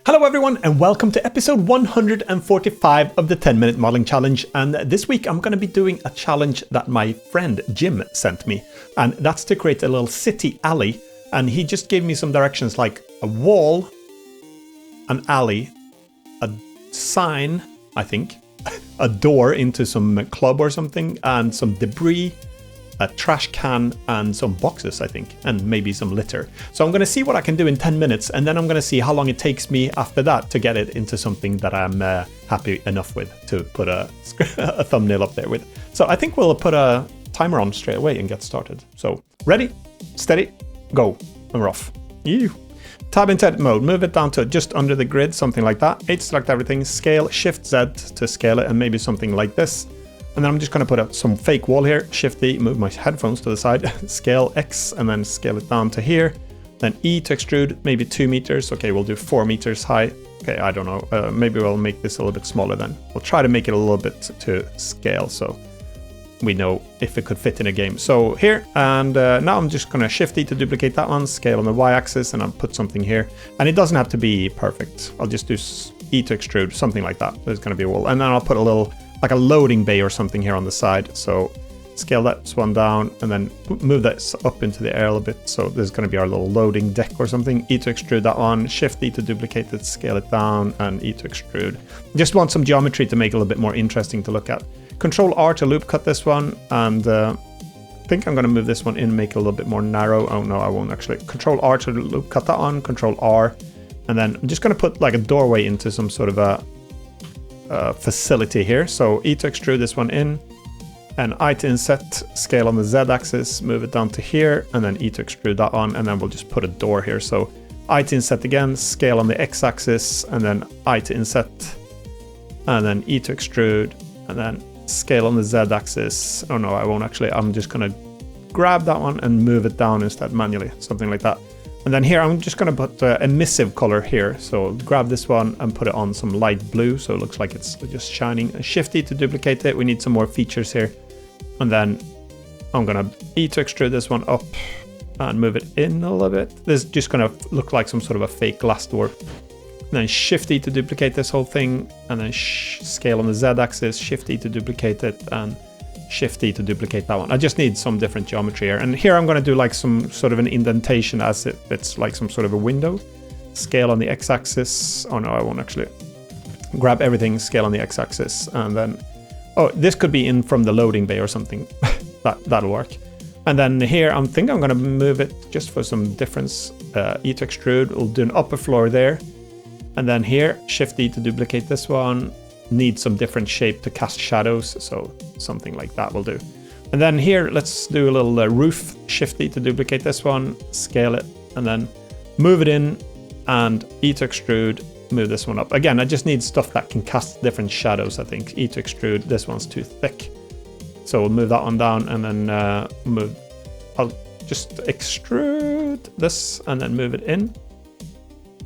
Hello everyone and welcome to episode 145 of the 10-minute modeling challenge. And this week I'm going to be doing a challenge that my friend Jim sent me, and that's to create a little city alley. And he just gave me some directions like a wall, an alley, a sign, I think, a door into some club or something, and some debris, a trash can, and some boxes, I think, and maybe some litter. So I'm going to see what I can do in 10 minutes, and then I'm going to see how long it takes me after that to get it into something that I'm happy enough with to put a thumbnail up there with. So I think we'll put a timer on straight away and get started. So ready, steady, go, and we're off. Ew. Tab into edit mode, move it down to just under the grid, something like that. H, select everything, scale, Shift Z to scale it, and maybe something like this. And then I'm just going to put up some fake wall here, Shift D, move my headphones to the side, scale X, and then scale it down to here. Then E to extrude, maybe 2 meters. Okay, we'll do 4 meters high. Okay, I don't know, maybe we'll make this a little bit smaller then. We'll try to make it a little bit to scale so we know if it could fit in a game. So here, and now I'm just going to Shift D to duplicate that one, scale on the Y-axis, and I'll put something here. And it doesn't have to be perfect. I'll just do E to extrude, something like that. There's going to be a wall. And then I'll put a little, like a loading bay or something here on the side. So scale that one down and then move that up into the air a little bit. So there's going to be our little loading deck or something. E to extrude that one, Shift E to duplicate it, scale it down, and E to extrude. Just want some geometry to make it a little bit more interesting to look at. Control R to loop cut this one, and I think I'm going to move this one in, make it a little bit more narrow. Oh no, I won't actually. Control R to loop cut that on, Control R, and then I'm just going to put like a doorway into some sort of a facility here. So E to extrude this one in, and I to inset, scale on the Z axis, move it down to here, and then E to extrude that on, and then we'll just put a door here. So I to inset again, scale on the X axis, and then I to inset, and then E to extrude, and then scale on the Z axis. Oh no, I won't actually. I'm just going to grab that one and move it down instead manually, something like that. And then here I'm just going to put emissive color here. So grab this one and put it on some light blue so it looks like it's just shining. Shift E to duplicate it. We need some more features here. And then I'm going to E to extrude this one up and move it in a little bit. This is just going to look like some sort of a fake glass door. And then Shift E to duplicate this whole thing, and then scale on the Z axis, Shift E to duplicate it, and Shift E to duplicate that one. I just need some different geometry here. And here I'm going to do like some sort of an indentation as if it's like some sort of a window. Scale on the X axis. Oh no, I won't actually. Grab everything, scale on the X axis, and then, oh, this could be in from the loading bay or something. That'll work. And then here I think I'm going to move it just for some difference. E to extrude, we'll do an upper floor there. And then here, Shift E to duplicate this one. Need some different shape to cast shadows, so something like that will do. And then here, let's do a little roof. Shift E to duplicate this one, scale it, and then move it in, and E to extrude, move this one up. Again, I just need stuff that can cast different shadows, I think. E to extrude, this one's too thick. So we'll move that one down, and then I'll just extrude this, and then move it in.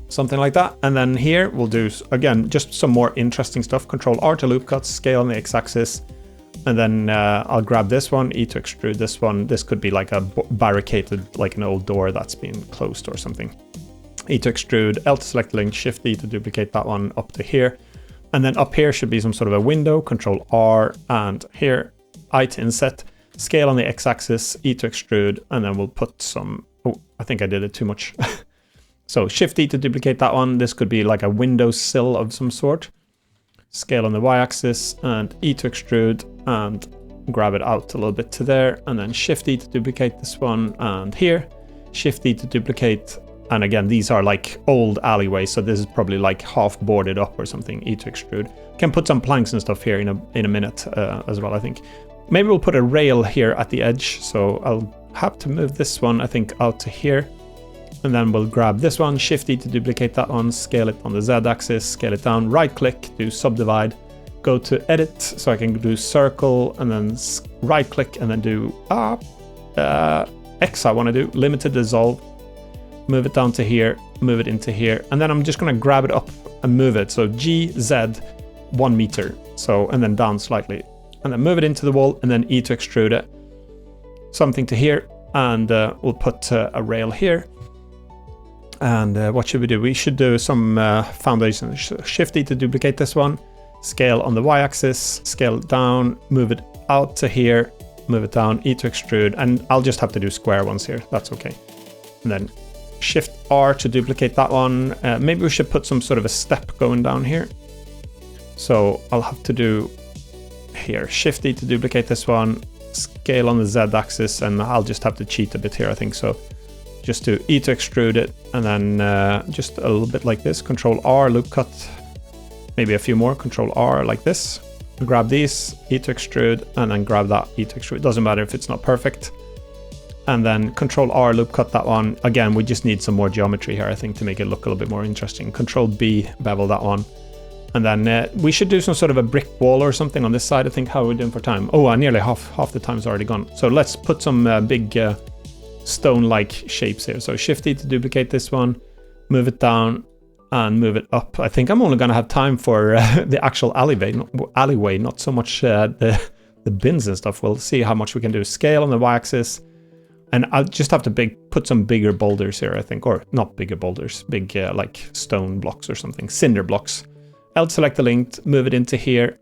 Something like that. And then here we'll do, again, just some more interesting stuff. Control R to loop cut, scale on the X axis. And then I'll grab this one, E to extrude this one. This could be like a barricaded, like an old door that's been closed or something. E to extrude, L to select link, Shift E to duplicate that one up to here. And then up here should be some sort of a window, Control R, and here, I to inset, scale on the X axis, E to extrude, and then we'll put some, oh, I think I did it too much. So Shift E to duplicate that one. This could be like a windowsill of some sort. Scale on the Y-axis and E to extrude and grab it out a little bit to there. And then Shift E to duplicate this one, and here. Shift E to duplicate. And again, these are like old alleyways, so this is probably like half boarded up or something. E to extrude. Can put some planks and stuff here in a minute as well, I think. Maybe we'll put a rail here at the edge. So I'll have to move this one, I think, out to here. And then we'll grab this one, Shift E to duplicate that one, scale it on the Z axis, scale it down, right click, do subdivide, go to edit, so I can do circle, and then right click, and then do X I want to do, limited dissolve, move it down to here, move it into here, and then I'm just going to grab it up and move it. So G, Z, 1 meter, so, and then down slightly, and then move it into the wall, and then E to extrude it, something to here, and we'll put a rail here. And what should we do? We should do some foundation. Shift D to duplicate this one. Scale on the y-axis, scale it down, move it out to here, move it down, E to extrude, and I'll just have to do square ones here. That's okay. And then Shift R to duplicate that one. Maybe we should put some sort of a step going down here. So I'll have to do here, Shift D to duplicate this one, scale on the Z-axis, and I'll just have to cheat a bit here, I think. So just do E to extrude it, and then just a little bit like this, Control R, loop cut, maybe a few more, Control R like this. Grab these, E to extrude, and then grab that, E to extrude. It doesn't matter if it's not perfect. And then Control R, loop cut that one. Again, we just need some more geometry here, I think, to make it look a little bit more interesting. Control B, bevel that one. And then we should do some sort of a brick wall or something on this side, I think. How are we doing for time? Oh, nearly half the time's already gone. So let's put some big stone-like shapes here. So Shift D to duplicate this one, move it down, and move it up. I think I'm only going to have time for the actual alleyway, not so much the bins and stuff. We'll see how much we can do. Scale on the y-axis. And I'll just have to put some bigger boulders here, I think. Or not bigger boulders, big like stone blocks or something, cinder blocks. Alt select the link, move it into here.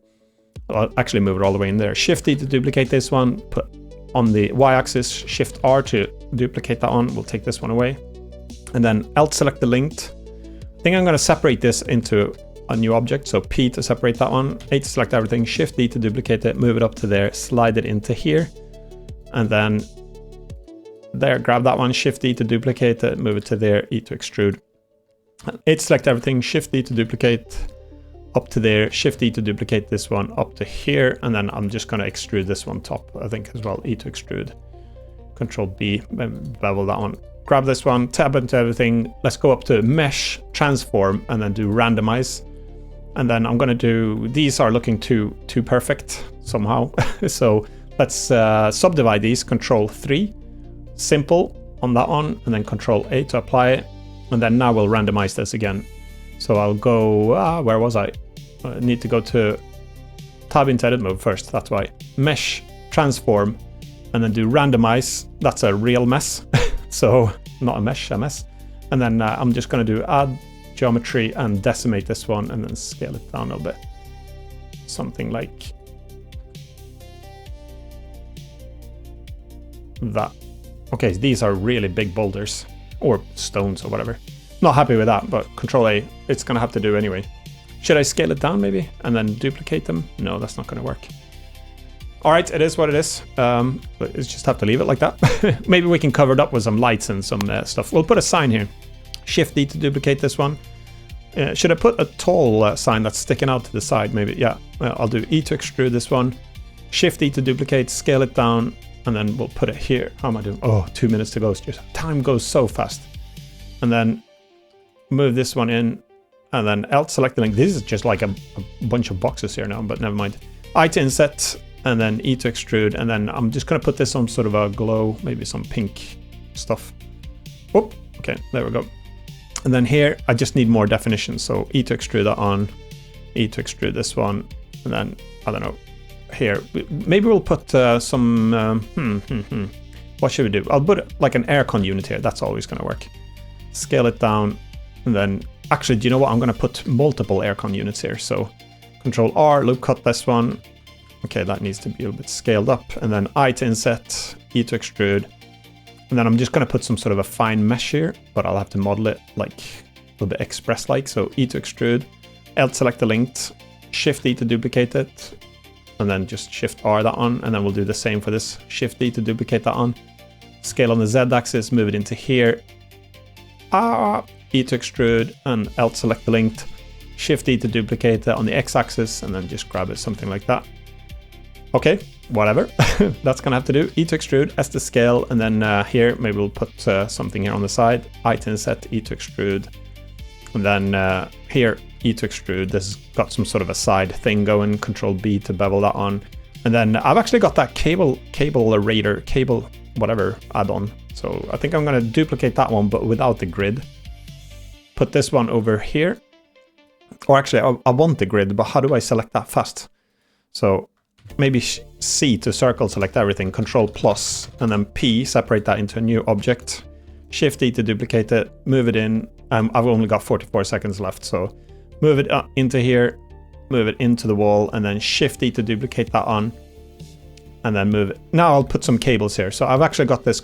I'll actually move it all the way in there. Shift D to duplicate this one, put on the y-axis, Shift R to duplicate that one. We'll take this one away. And then Alt select the linked. I think I'm going to separate this into a new object. So P to separate that one, A to select everything, Shift D to duplicate it, move it up to there, slide it into here. And then there, grab that one, Shift D to duplicate it, move it to there, E to extrude. A to select everything, Shift D to duplicate, up to there, Shift D to duplicate this one up to here, and then I'm just going to extrude this one top, I think, as well, E to extrude. Control B, bevel that one. Grab this one, tab into everything. Let's go up to Mesh, Transform, and then do Randomize. And then I'm going to do, these are looking too perfect somehow. So let's subdivide these, Control 3, Simple on that one, and then Control A to apply it. And then now we'll randomize this again. So I'll go, where was I? I need to go to tab into edit mode first, that's why. Mesh, Transform, and then do Randomize. That's a real mess. So not a mesh, a mess. And then I'm just going to do Add Geometry and decimate this one, and then scale it down a little bit. Something like that. Okay, these are really big boulders, or stones or whatever. Not happy with that, but Control A, it's going to have to do anyway. Should I scale it down maybe and then duplicate them? No, that's not going to work. All right, it is what it is. But it's just have to leave it like that. Maybe we can cover it up with some lights and some stuff. We'll put a sign here. Shift D to duplicate this one. Should I put a tall sign that's sticking out to the side? Maybe, yeah. I'll do E to extrude this one. Shift D to duplicate, scale it down, and then we'll put it here. How am I doing? Oh, 2 minutes to go. It's just, time goes so fast. And then move this one in, and then Alt select the link. This is just like a bunch of boxes here now, but never mind. I to inset, and then E to extrude, and then I'm just going to put this on sort of a glow, maybe some pink stuff. Oh, okay, there we go. And then here, I just need more definition. So E to extrude that on, E to extrude this one, and then, I don't know, here. Maybe we'll put some, what should we do? I'll put like an aircon unit here. That's always going to work. Scale it down, and then, actually, do you know what? I'm going to put multiple aircon units here. So Control R, loop cut this one. Okay, that needs to be a little bit scaled up. And then I to inset, E to extrude. And then I'm just going to put some sort of a fine mesh here, but I'll have to model it like a little bit express-like. So E to extrude, Alt select the linked, Shift E to duplicate it, and then just Shift R that on. And then we'll do the same for this. Shift E to duplicate that on. Scale on the Z-axis, move it into here. E to extrude, and Alt select the linked. Shift E to duplicate it on the X-axis, and then just grab it, something like that. Okay, whatever. That's gonna have to do. E to extrude, S to scale, and then here maybe we'll put something here on the side. I to inset, E to extrude, and then here E to extrude. This has got some sort of a side thing going. Control B to bevel that on, and then I've actually got that cable whatever add-on. So I think I'm gonna duplicate that one, but without the grid. Put this one over here. Or actually, I want the grid, but how do I select that fast? So maybe C to circle select everything, Control plus, and then P, separate that into a new object. Shift D to duplicate it, move it in. I've only got 44 seconds left, so move it into here, move it into the wall, and then Shift D to duplicate that on, and then move it. Now I'll put some cables here. So I've actually got this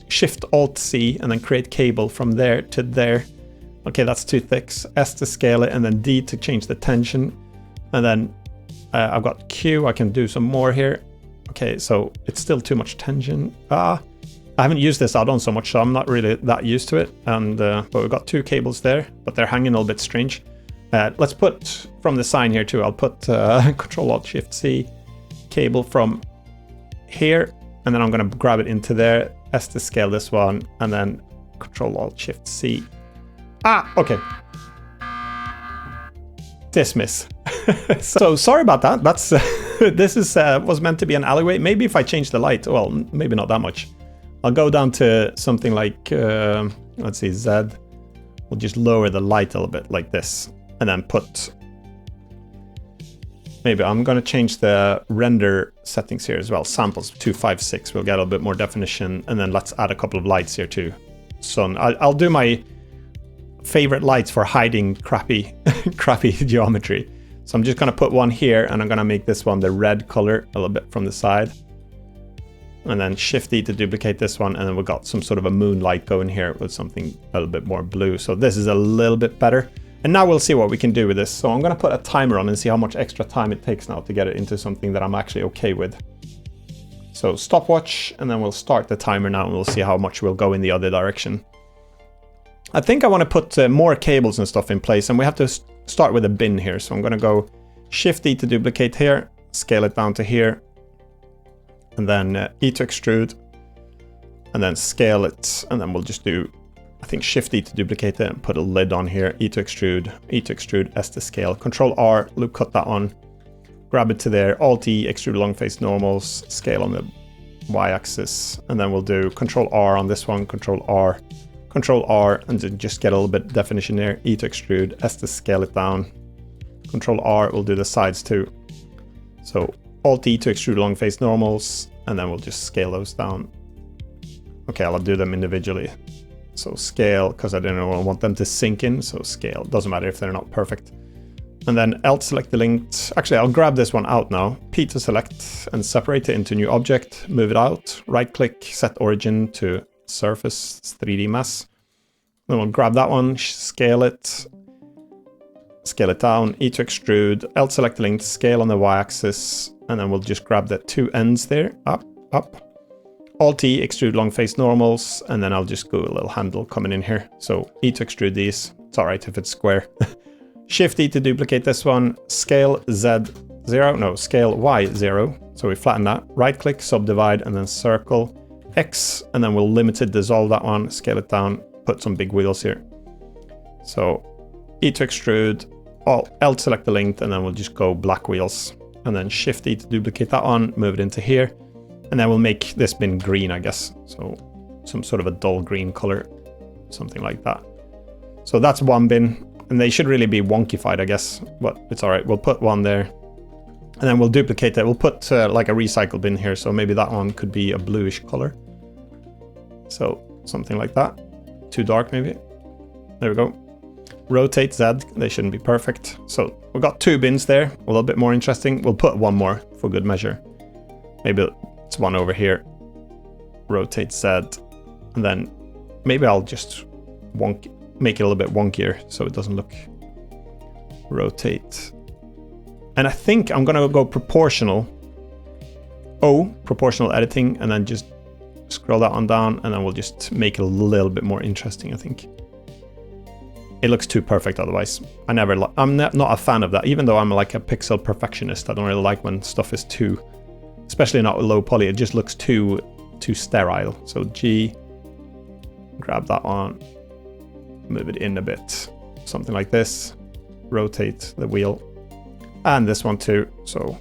Shift Alt C, and then create cable from there to there. Okay, that's too thick. S to scale it, and then D to change the tension. And then I've got Q, I can do some more here. Okay, so it's still too much tension. I haven't used this add-on so much, so I'm not really that used to it. And but we've got 2 cables there, but they're hanging a little bit strange. Let's put from the sign here too. I'll put Control Alt Shift C cable from here, and then I'm going to grab it into there. S to scale this one, and then Control Alt Shift C. Okay. Dismiss. So sorry about that. That's this was meant to be an alleyway. Maybe if I change the light, well, maybe not that much. I'll go down to something like let's see, Z. We'll just lower the light a little bit like this, and then put. Maybe I'm going to change the render settings here as well. Samples 256. We'll get a little bit more definition, and then let's add a couple of lights here too. So I'll do my favorite lights for hiding crappy geometry. So I'm just going to put one here, and I'm going to make this one the red color a little bit from the side, and then Shift D to duplicate this one, and then we've got some sort of a moonlight going here with something a little bit more blue. So this is a little bit better, and now we'll see what we can do with this. So I'm going to put a timer on and see how much extra time it takes now to get it into something that I'm actually okay with. So stopwatch, and then we'll start the timer now, and we'll see how much we'll go in the other direction. I think I want to put more cables and stuff in place, and we have to start with a bin here. So I'm going to go Shift D to duplicate here, scale it down to here, and then E to extrude, and then scale it, and then we'll just do, I think, Shift D to duplicate it and put a lid on here, E to extrude, S to scale, Control R, loop cut that on, grab it to there, Alt E, extrude long face normals, scale on the Y-axis, and then we'll do Control R on this one, Control R, and to just get a little bit definition there, E to extrude, S to scale it down, Control R, we'll do the sides too. So Alt E to extrude long face normals, and then we'll just scale those down. Okay, I'll do them individually. So scale, because I don't want them to sink in, so scale. Doesn't matter if they're not perfect. And then Alt select the linked. Actually, I'll grab this one out now. P to select and separate it into new object. Move it out. Right click, set origin to surface 3D mass. Then we'll grab that one, scale it down, E to extrude, Alt select the linked, scale on the Y-axis, and then we'll just grab the 2 ends there, up. Alt E, extrude long face normals, and then I'll just go a little handle coming in here. So E to extrude these. It's all right if it's square. Shift E to duplicate this one. Scale Z0, no, scale Y0. So we flatten that. Right click, subdivide, and then circle. X, and then we'll limited dissolve that one. Scale it down. Put some big wheels here. So E to extrude. Alt select the length, and then we'll just go black wheels. And then Shift E to duplicate that one. Move it into here. And then we'll make this bin green, I guess. So some sort of a dull green color, something like that. So that's one bin, and they should really be wonkified, I guess, but it's all right. We'll put one there, and then we'll duplicate that. We'll put like a recycle bin here, so maybe that one could be a bluish color. So something like that. Too dark, maybe. There we go. Rotate Z. They shouldn't be perfect. So we've got 2 bins there, a little bit more interesting. We'll put one more for good measure. Maybe it's one over here. Rotate Z, and then maybe I'll just make it a little bit wonkier so it doesn't look. Rotate, and I think I'm gonna go proportional. Proportional editing, and then just scroll that on down, and then we'll just make it a little bit more interesting. I think it looks too perfect otherwise. I'm not a fan of that, even though I'm like a pixel perfectionist. I don't really like when stuff is too, especially not with low poly, it just looks too sterile. So G, grab that one, move it in a bit, something like this, rotate the wheel, and this one too. So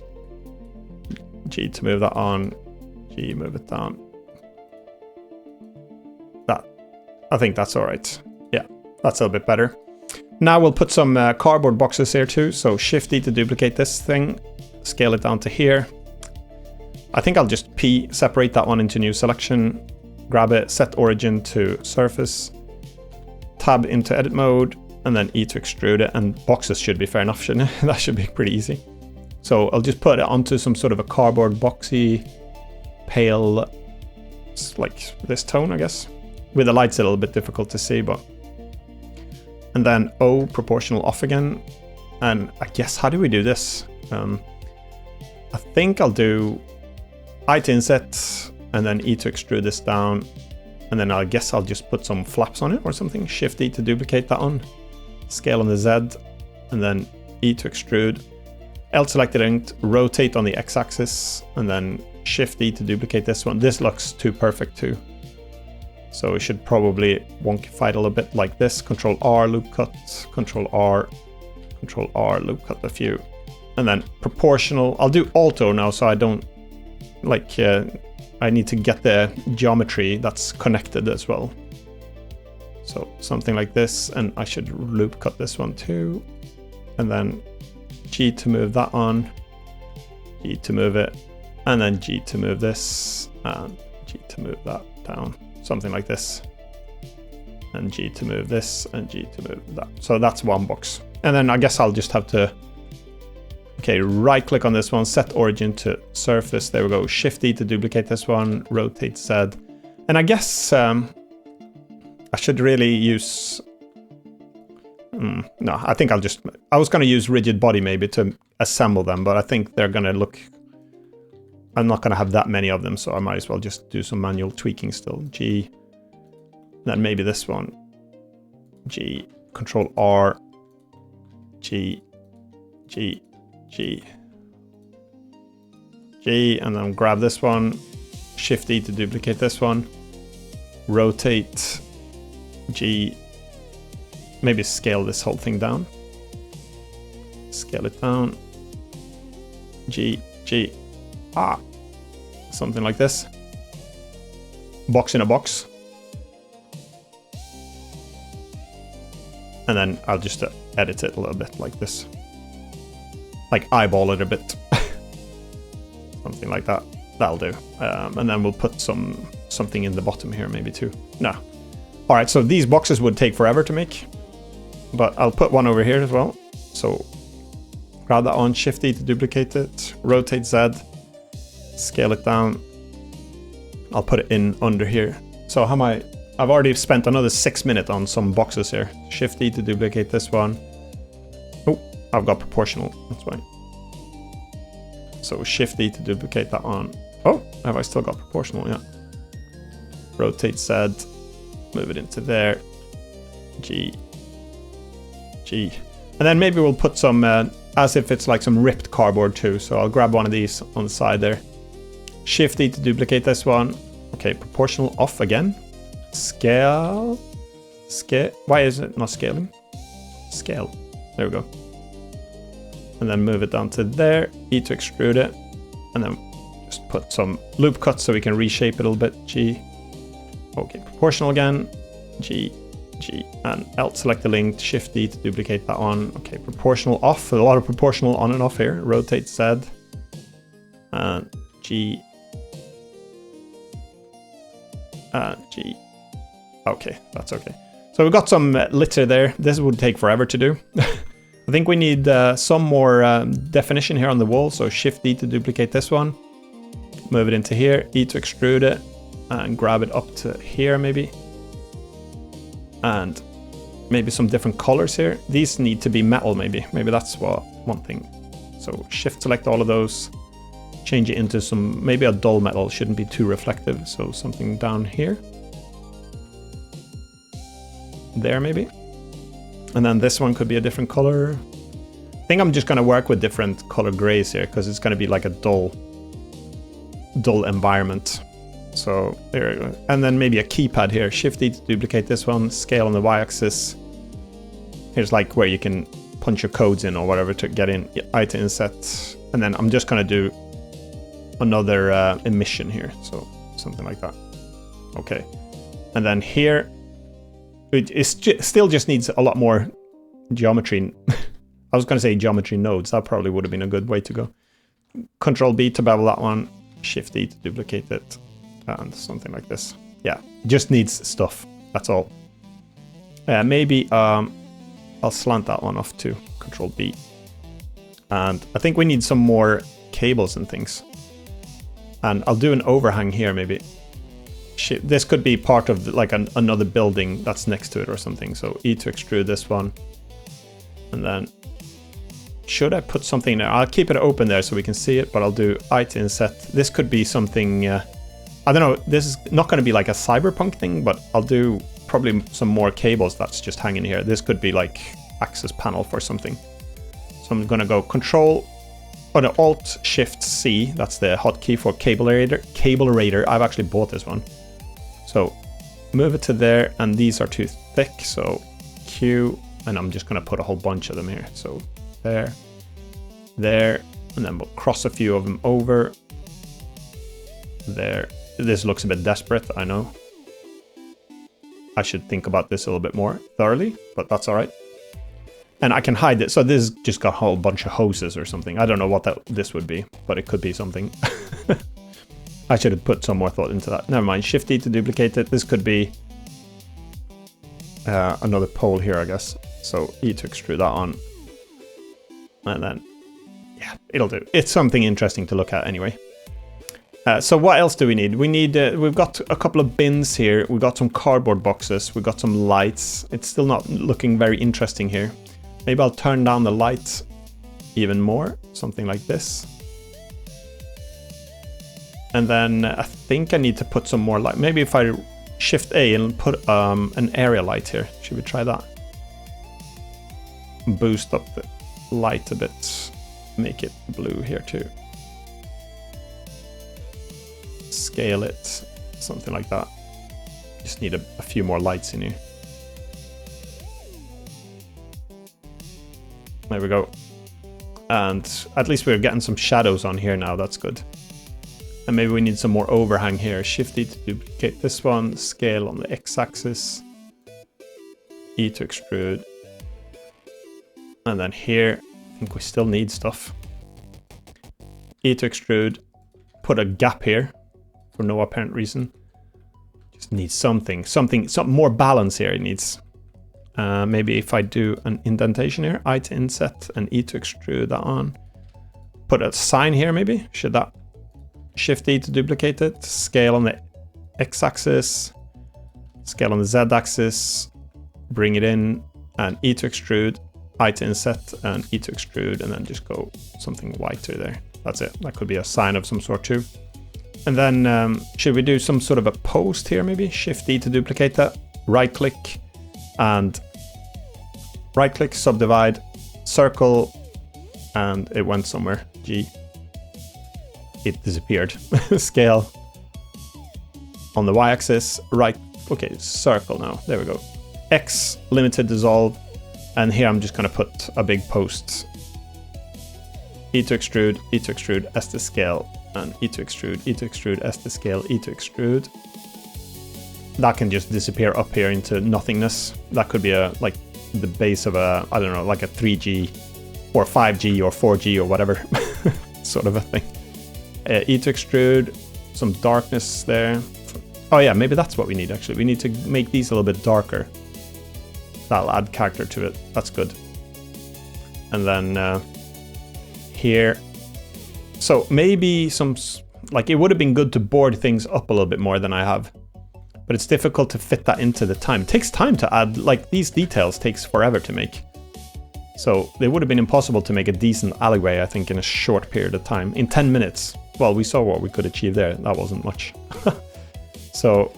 G to move that on, G, move it down. I think that's all right. Yeah, that's a little bit better. Now we'll put some cardboard boxes here too. So Shift D to duplicate this thing, scale it down to here. I think I'll just separate that one into new selection, grab it, set origin to surface, tab into edit mode, and then E to extrude it, and boxes should be fair enough, shouldn't it? That should be pretty easy. So I'll just put it onto some sort of a cardboard boxy, pale, like this tone, I guess. With the lights a little bit difficult to see, but... And then O, proportional off again. And I guess, how do we do this? I think I'll do I to inset, and then E to extrude this down. And then I guess I'll just put some flaps on it or something. Shift E to duplicate that on. Scale on the Z, and then E to extrude. L selected and rotate on the X-axis, and then Shift E to duplicate this one. This looks too perfect too. So we should probably wonkify it a little bit like this. Control R, loop cut, Control R, loop cut a few. And then proportional. I'll do auto now so I don't, like, I need to get the geometry that's connected as well. So something like this, and I should loop cut this one too. And then G to move that on, G to move it, and then G to move this, and G to move that down. Something like this. And G to move this, and G to move that. So that's one box. And then I guess I'll just have to, okay, right click on this one, set origin to surface. There we go. Shift E to duplicate this one, rotate Z. And I guess I should really use... no, I think I was going to use rigid body maybe to assemble them, but I think they're going to look... I'm not going to have that many of them, so I might as well just do some manual tweaking still. G, then maybe this one. G, Control R, G, G, G, G, and then grab this one. Shift E to duplicate this one. Rotate, G, maybe scale this whole thing down. Scale it down. G, G, something like this. Box in a box. And then I'll just edit it a little bit like this. Like eyeball it a bit. Something like that. That'll do. And then we'll put something in the bottom here maybe too. No. All right, so these boxes would take forever to make, but I'll put one over here as well. So grab that on, Shift E to duplicate it, rotate Z, scale it down. I'll put it in under here. So I've already spent another 6 minutes on some boxes here. Shift E to duplicate this one. Oh, I've got proportional, that's fine. So Shift E to duplicate that on. Oh, have I still got proportional? Yeah. Rotate Z, move it into there. G, G. And then maybe we'll put some, as if it's like some ripped cardboard too. So I'll grab one of these on the side there. Shift E to duplicate this one. Okay, proportional off again. Scale. Why is it not scaling? Scale. There we go. And then move it down to there. E to extrude it. And then just put some loop cuts so we can reshape it a little bit. G. Okay, proportional again. G, G, and L select the link. Shift D to duplicate that one. Okay, proportional off. A lot of proportional on and off here. Rotate Z. And G. G. Okay, that's okay. So we've got some litter there. This would take forever to do. I think we need some more definition here on the wall. So Shift D to duplicate this one. Move it into here. E to extrude it. And grab it up to here maybe. And maybe some different colors here. These need to be metal maybe. Maybe that's one thing. So Shift select all of those. Change it into some, maybe a dull metal, shouldn't be too reflective. So something down here. There maybe. And then this one could be a different color. I think I'm just going to work with different color grays here because it's going to be like a dull environment. So there we go. And then maybe a keypad here. Shift D to duplicate this one. Scale on the Y-axis. Here's like where you can punch your codes in or whatever to get in. I to inset. And then I'm just going to do another emission here. So something like that. Okay. And then here, it still just needs a lot more geometry. I was going to say geometry nodes. That probably would have been a good way to go. Control B to bevel that one. Shift D to duplicate it. And something like this. Yeah, just needs stuff. That's all. Maybe I'll slant that one off too. Control B. And I think we need some more cables and things. And I'll do an overhang here maybe. This could be part of like another building that's next to it or something. So E to extrude this one. And then should I put something there? I'll keep it open there so we can see it, but I'll do I to inset. This could be something, I don't know, this is not going to be like a cyberpunk thing, but I'll do probably some more cables that's just hanging here. This could be like access panel for something. So I'm going to go Control, or the Alt Shift C, that's the hotkey for Cablerator. I've actually bought this one. So move it to there, and these are too thick, so Q, and I'm just going to put a whole bunch of them here. So there, there, and then we'll cross a few of them over. There. This looks a bit desperate, I know. I should think about this a little bit more thoroughly, but that's all right. And I can hide it. So this just got a whole bunch of hoses or something. I don't know what this would be, but it could be something. I should have put some more thought into that. Never mind. Shift E to duplicate it. This could be another pole here, I guess. So E to extrude that on. And then, yeah, it'll do. It's something interesting to look at anyway. So what else do we need? We need, we've got a couple of bins here. We've got some cardboard boxes. We've got some lights. It's still not looking very interesting here. Maybe I'll turn down the light even more. Something like this. And then I think I need to put some more light. Maybe if I Shift A and put an area light here. Should we try that? Boost up the light a bit. Make it blue here too. Scale it. Something like that. Just need a few more lights in here. There we go. And at least we're getting some shadows on here now. That's good. And maybe we need some more overhang here. Shift E to duplicate this one. Scale on the X-axis. E to extrude. And then here, I think we still need stuff. E to extrude. Put a gap here for no apparent reason. Just needs something more balance here. It needs. Maybe if I do an indentation here, I to inset and E to extrude that on. Put a sign here maybe. Should that? Shift E to duplicate it. Scale on the X-axis. Scale on the Z-axis. Bring it in. And E to extrude. I to inset and E to extrude. And then just go something whiter there. That's it. That could be a sign of some sort too. And then should we do some sort of a post here maybe? Shift E to duplicate that. Right click. And right click, subdivide, circle, and it went somewhere. G. It disappeared. Scale on the y-axis, right. Okay, circle now. There we go. X, limited dissolve, and here I'm just gonna put a big post. E to extrude, S to scale, and E to extrude, S to scale, E to extrude. That can just disappear up here into nothingness. That could be like the base of a, I don't know, like a 3G or 5G or 4G or whatever sort of a thing. E to extrude, some darkness there. Oh yeah, maybe that's what we need actually. We need to make these a little bit darker. That'll add character to it. That's good. And then here. So maybe some, like it would have been good to board things up a little bit more than I have. But it's difficult to fit that into the time. It takes time to add, like these details takes forever to make. So it would have been impossible to make a decent alleyway, I think, in a short period of time. In 10 minutes. Well, we saw what we could achieve there. That wasn't much. So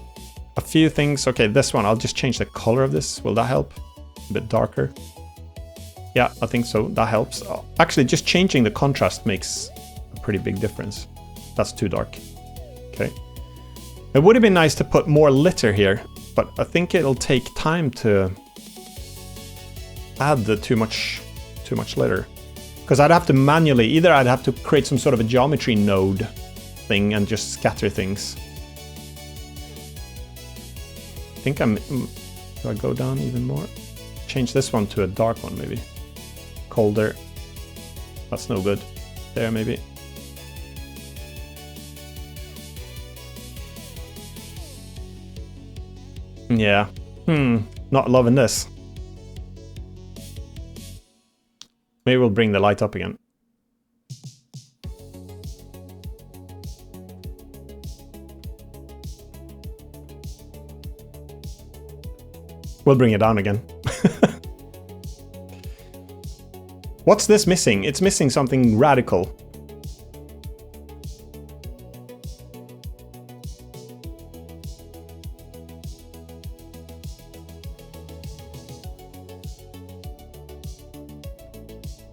a few things. Okay, this one, I'll just change the color of this. Will that help? A bit darker. Yeah, I think so. That helps. Actually, just changing the contrast makes a pretty big difference. That's too dark. Okay. It would have been nice to put more litter here, but I think it'll take time to add the too much litter. Because I'd have to manually, either I'd have to create some sort of a geometry node thing and just scatter things. I think do I go down even more? Change this one to a dark one maybe. Colder. That's no good. There maybe. Yeah. Not loving this. Maybe we'll bring the light up again. We'll bring it down again. What's this missing? It's missing something radical.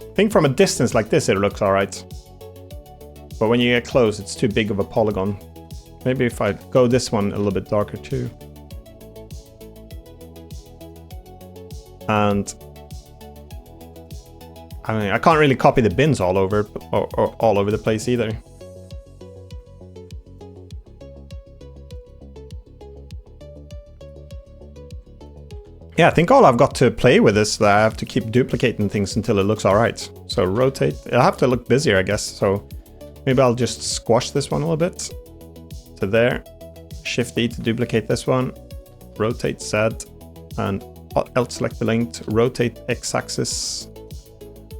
I think from a distance like this it looks alright. But when you get close it's too big of a polygon. Maybe if I go this one a little bit darker too. And I mean, I can't really copy the bins all over or all over the place either. Yeah, I think all I've got to play with is that I have to keep duplicating things until it looks all right. So rotate, it'll have to look busier, I guess. So maybe I'll just squash this one a little bit to there. Shift E to duplicate this one. Rotate Z and Alt select the link, rotate X-axis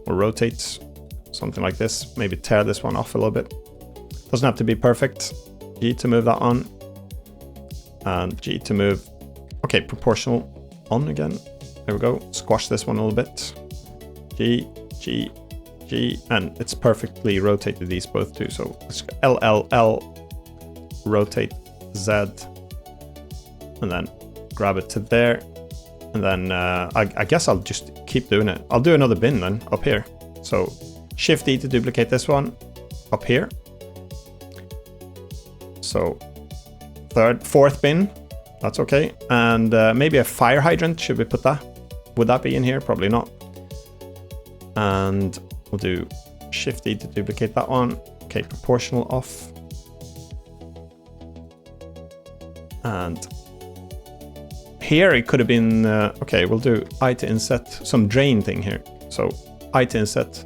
or rotate something like this. Maybe tear this one off a little bit. Doesn't have to be perfect. G to move that on and G to move. Okay, proportional on again. There we go. Squash this one a little bit. G, G, G, and it's perfectly rotated these both too. So let's go L, L, L, rotate Z, and then grab it to there. And then I guess I'll just keep doing it. I'll do another bin then up here. So Shift E to duplicate this one up here. So fourth bin, that's okay. And maybe a fire hydrant, should we put that? Would that be in here? Probably not. And we'll do Shift E to duplicate that one. Okay, proportional off. And here it could have been, okay, we'll do I to inset, some drain thing here. So I to inset,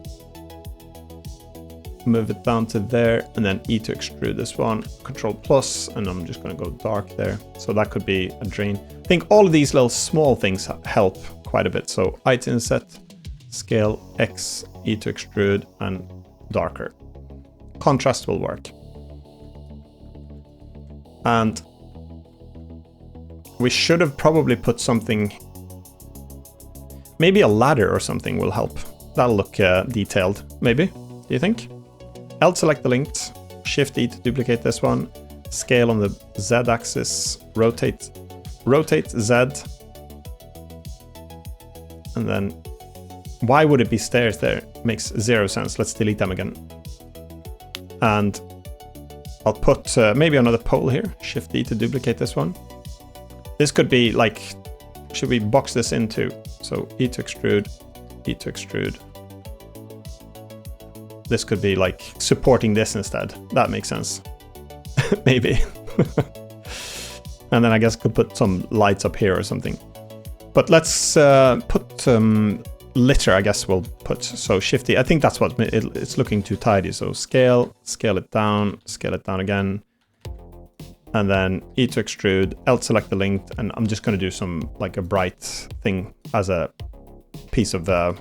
move it down to there, and then E to extrude this one, Control plus, and I'm just gonna go dark there. So that could be a drain. I think all of these little small things help quite a bit. So I to inset, scale X, E to extrude, and darker. Contrast will work. And we should have probably put something, maybe a ladder or something will help. That'll look detailed, maybe, do you think? Alt select the link, Shift E to duplicate this one, scale on the Z axis, rotate Z, and then why would it be stairs there? Makes zero sense. Let's delete them again. And I'll put maybe another pole here, Shift E to duplicate this one. This could be like, should we box this into? So E to extrude, E to extrude. This could be like supporting this instead. That makes sense. Maybe. And then I guess I could put some lights up here or something. But let's put litter, I guess we'll put. So Shift E, I think that's what it's looking too tidy. So scale it down again. And then E to extrude, Alt select the link, and I'm just going to do some like a bright thing as a piece of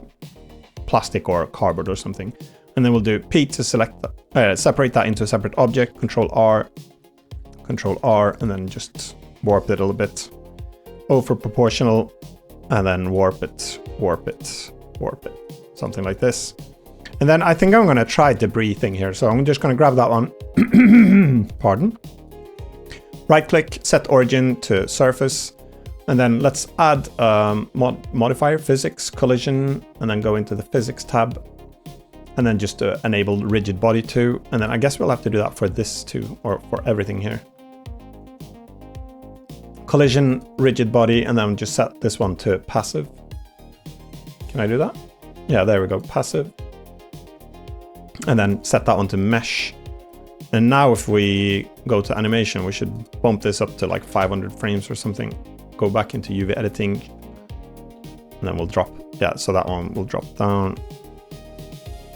plastic or cardboard or something. And then we'll do P to select, separate that into a separate object, Control R, and then just warp it a little bit. O for proportional, and then warp it, something like this. And then I think I'm going to try debris thing here. So I'm just going to grab that one. Pardon. Right click, set origin to surface, and then let's add modifier, physics, collision, and then go into the physics tab, and then just enable rigid body too. And then I guess we'll have to do that for this too, or for everything here. Collision, rigid body, and then just set this one to passive. Can I do that? Yeah, there we go, passive. And then set that one to mesh. And now if we go to animation, we should bump this up to like 500 frames or something. Go back into UV editing, and then we'll drop, yeah, so that one will drop down.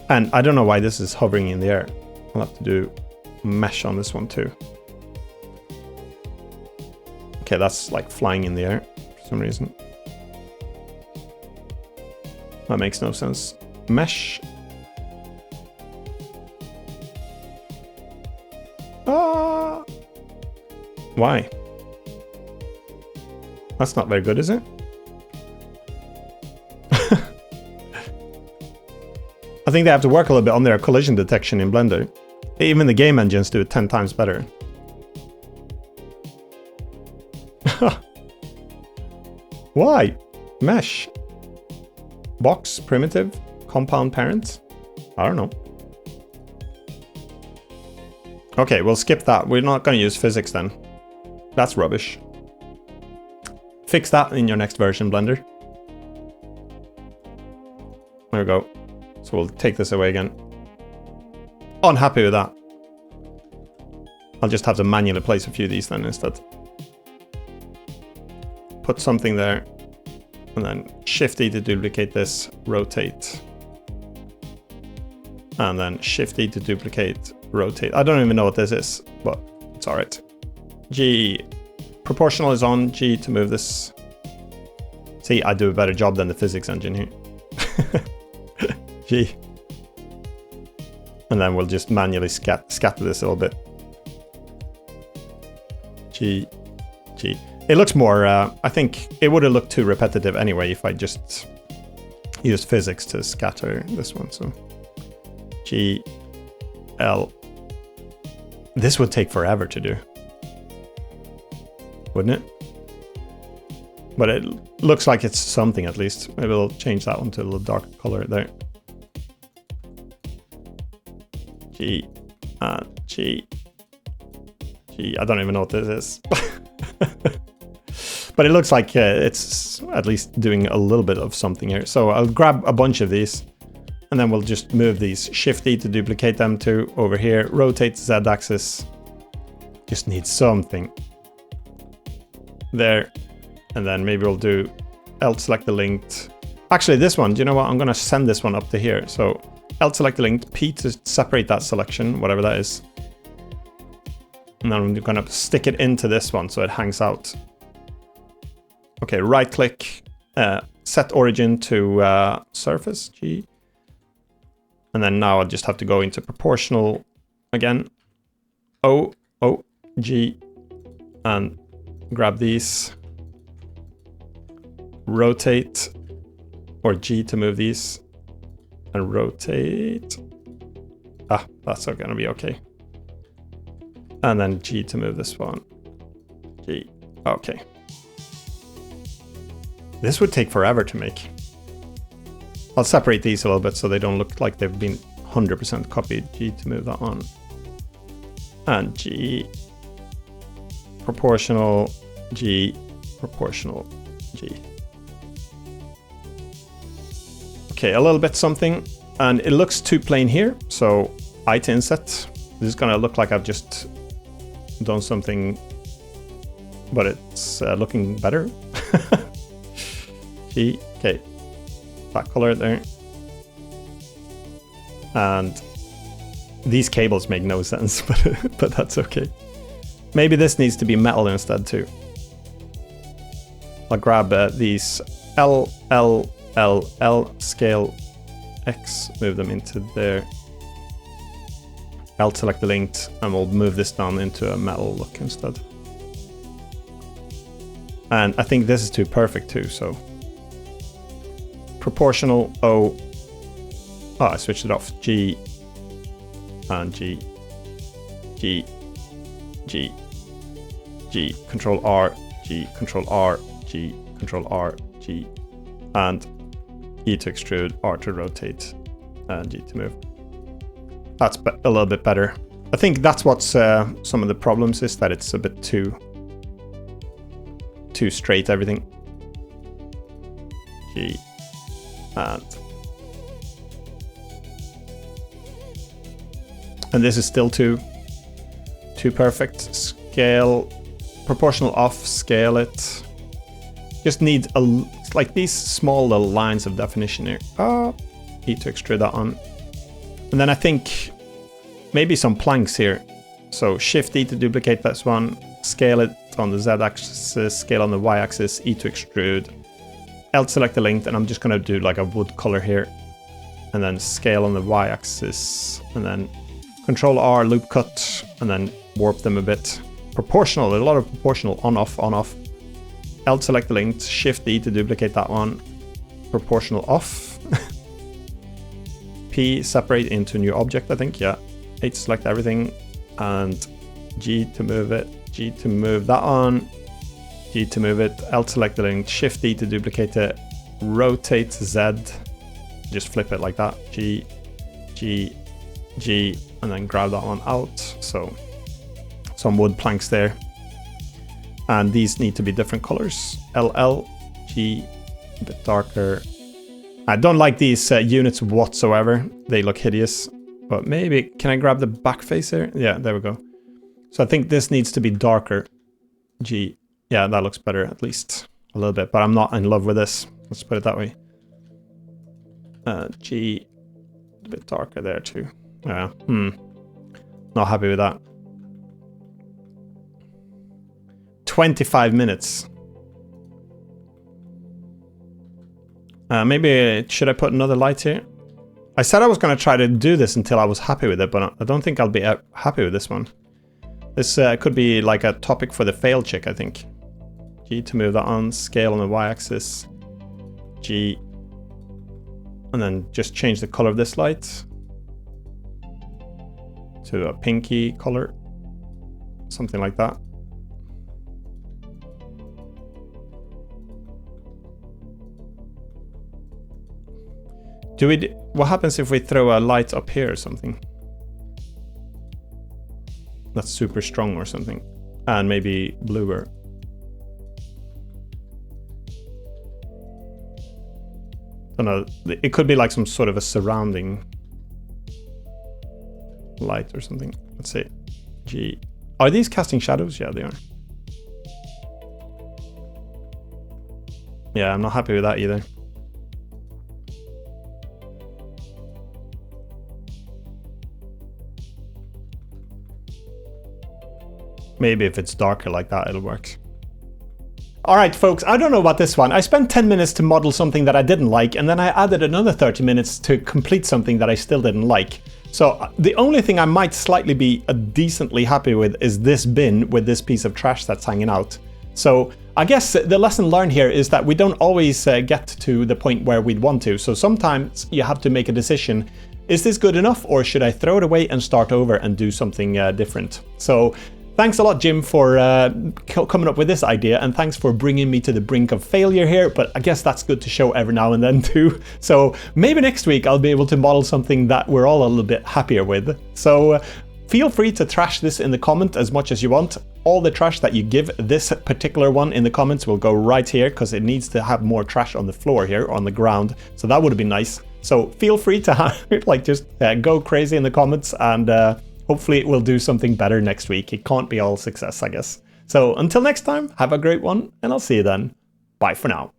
And I don't know why this is hovering in the air. I'll have to do mesh on this one too. Okay, that's like flying in the air for some reason. That makes no sense. Mesh. Ah! Why? That's not very good, is it? I think they have to work a little bit on their collision detection in Blender. Even the game engines do it 10 times better. Why? Mesh. Box, primitive, compound parent? I don't know. Okay, we'll skip that. We're not going to use physics then. That's rubbish. Fix that in your next version, Blender. There we go. So we'll take this away again. Unhappy with that. I'll just have to manually place a few of these then instead. Put something there. And then Shift-E to duplicate this, rotate. And then Shift-E to duplicate, rotate. I don't even know what this is, but it's all right. G, proportional is on, G to move this. See, I do a better job than the physics engine here. G. And then we'll just manually scatter this a little bit. G, G. It looks more, I think it would have looked too repetitive anyway if I just used physics to scatter this one. So G, L. This would take forever to do, wouldn't it? But it looks like it's something at least. Maybe we'll change that one to a little darker color there. G, G, G. I don't even know what this is. But it looks like it's at least doing a little bit of something here. So I'll grab a bunch of these and then we'll just move these. Shift-E to duplicate them to over here. Rotate the Z-axis. Just need something. There. And then maybe we'll do Alt select the linked. Actually, this one, do you know what? I'm going to send this one up to here. So Alt select the linked, P to separate that selection, whatever that is. And then I'm going to stick it into this one so it hangs out. Okay, right click, set origin to surface, G. And then now I'll just have to go into proportional again. O, O, G, and grab these. Rotate, or G to move these. And rotate. Ah, that's not gonna be okay. And then G to move this one. G, okay. This would take forever to make. I'll separate these a little bit so they don't look like they've been 100% copied. G to move that on. And G. Proportional. G. Proportional. G. Okay, a little bit something. And it looks too plain here. So I to inset. This is going to look like I've just done something. But it's looking better. G, okay, that color there. And these cables make no sense, but that's okay. Maybe this needs to be metal instead too. I'll grab these L, L, L, L, scale X, move them into there. I'll select the linked and we'll move this down into a metal look instead. And I think this is too perfect too, so. Proportional O. Oh, I switched it off. G and G, G, G, G. Control R, G, Control R, G, Control R, G, and E to extrude, R to rotate, and G to move. That's a little bit better. I think that's what's some of the problems is that it's a bit too straight everything. G. And this is still too perfect. Scale, proportional off, scale it. Just need like these small little lines of definition here. E to extrude that on. And then I think maybe some planks here. So Shift-E to duplicate this one, scale it on the Z-axis, scale on the Y-axis, E to extrude. Alt select the length, and I'm just going to do like a wood color here. And then scale on the Y-axis, and then Control R, loop cut, and then warp them a bit. Proportional, a lot of proportional, on off, on off. Alt select the length, Shift E to duplicate that one. Proportional off. P, separate into new object, I think, yeah. H, select everything, and G to move it, G to move that on, G to move it, Alt select the length, Shift E to duplicate it, rotate Z, just flip it like that, G, G, G, and then grab that one out. So some wood planks there. And these need to be different colors. LL, G, a bit darker. I don't like these units whatsoever. They look hideous. But maybe, can I grab the back face here? Yeah, there we go. So I think this needs to be darker. G, yeah, that looks better at least a little bit. But I'm not in love with this. Let's put it that way. G, a bit darker there too. Yeah, not happy with that. 25 minutes. Maybe, should I put another light here? I said I was going to try to do this until I was happy with it, but I don't think I'll be happy with this one. This could be like a topic for the fail check, I think. G to move that on, scale on the Y-axis. G. And then just change the color of this light to a pinky color. Something like that. What happens if we throw a light up here or something? That's super strong or something. And maybe bluer. I don't know. It could be like some sort of a surrounding light or something. Let's see. G. Are these casting shadows? Yeah, they are. Yeah, I'm not happy with that either. Maybe if it's darker like that, it'll work. Alright folks, I don't know about this one. I spent 10 minutes to model something that I didn't like, and then I added another 30 minutes to complete something that I still didn't like. So the only thing I might slightly be decently happy with is this bin with this piece of trash that's hanging out. So I guess the lesson learned here is that we don't always get to the point where we'd want to. So sometimes you have to make a decision. Is this good enough, or should I throw it away and start over and do something different? So thanks a lot, Jim, for coming up with this idea, and thanks for bringing me to the brink of failure here, but I guess that's good to show every now and then too. So maybe next week I'll be able to model something that we're all a little bit happier with. So feel free to trash this in the comment as much as you want. All the trash that you give this particular one in the comments will go right here, because it needs to have more trash on the floor here, on the ground. So that would have been nice. So feel free to like just go crazy in the comments, and hopefully we'll do something better next week. It can't be all success, I guess. So until next time, have a great one, and I'll see you then. Bye for now.